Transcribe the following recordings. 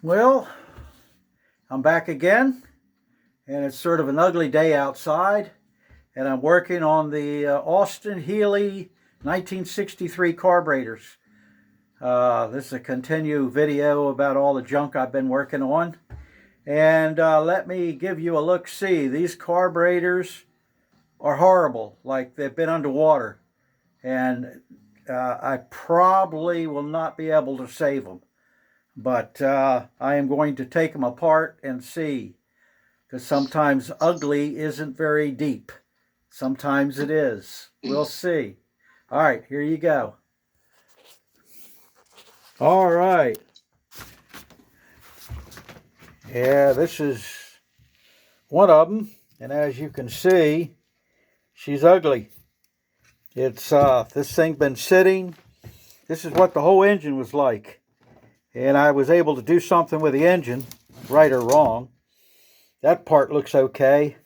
Well, I'm back again, and it's sort of an ugly day outside, and I'm working on the Austin Healey 1963 carburetors. This is a continue video about all the junk I've been working on, and let me give you a look-see. These carburetors are horrible, like they've been underwater, and I probably will not be able to save them. But I am going to take them apart and see, because sometimes ugly isn't very deep. Sometimes it is. We'll see. All right, here you go. All right. Yeah, this is one of them. And as you can see, she's ugly. It's this thing's been sitting. This is what the whole engine was like. And I was able to do something with the engine, right or wrong. That part looks okay,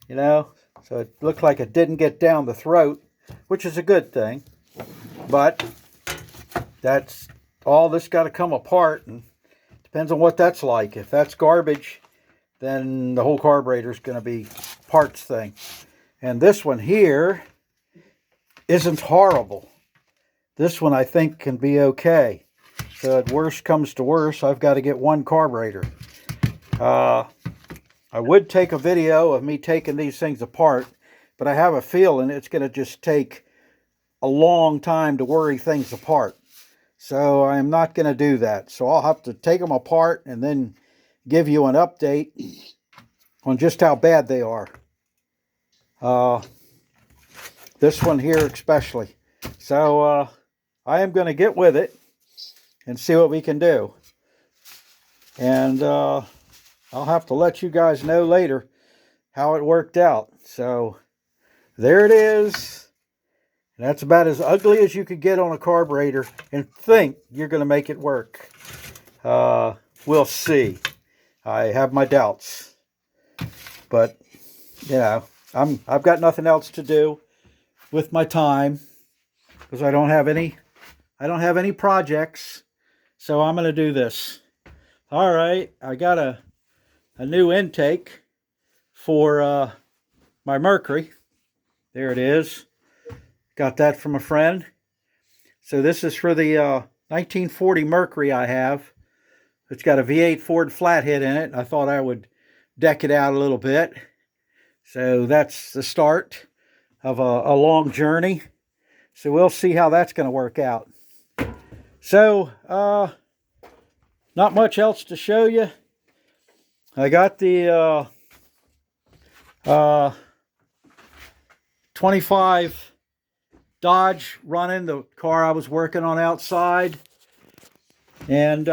you know. So it looked like it didn't get down the throat, which is a good thing. But that's all this got to come apart, and depends on what that's like. If that's garbage, then the whole carburetor is going to be parts thing. And this one here isn't horrible. This one I think can be okay. So if worst comes to worst, I've got to get one carburetor. I would take a video of me taking these things apart, but I have a feeling it's going to just take a long time to worry things apart. So I'm not going to do that. So I'll have to take them apart and then give you an update on just how bad they are. This one here especially. So I am going to get with it and see what we can do. And I'll have to let you guys know later how it worked out. So there it is. And that's about as ugly as you could get on a carburetor and think you're going to make it work. We'll see. I have my doubts. But, you know, I've got nothing else to do with my time because I don't have any projects. So I'm going to do this. All right, I got a new intake for my Mercury. There it is. Got that from a friend. So this is for the 1940 Mercury I have. It's got a V8 Ford flathead in it. I thought I would deck it out a little bit. So that's the start of a long journey. So we'll see how that's going to work out. So, not much else to show you. I got the 25 Dodge running, the car I was working on outside. And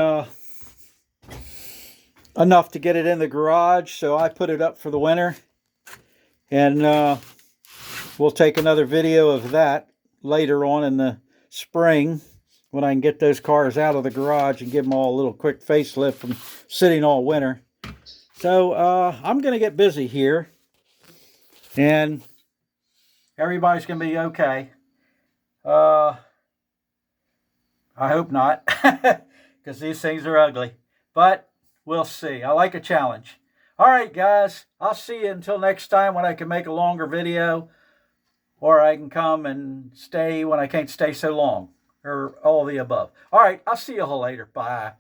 enough to get it in the garage, so I put it up for the winter. And we'll take another video of that later on in the spring, when I can get those cars out of the garage and give them all a little quick facelift from sitting all winter. So I'm going to get busy here, and everybody's going to be okay. I hope not, because these things are ugly, but we'll see. I like a challenge. All right, guys, I'll see you until next time when I can make a longer video, or I can come and stay when I can't stay so long. Or all of the above. All right, I'll see you all later. Bye.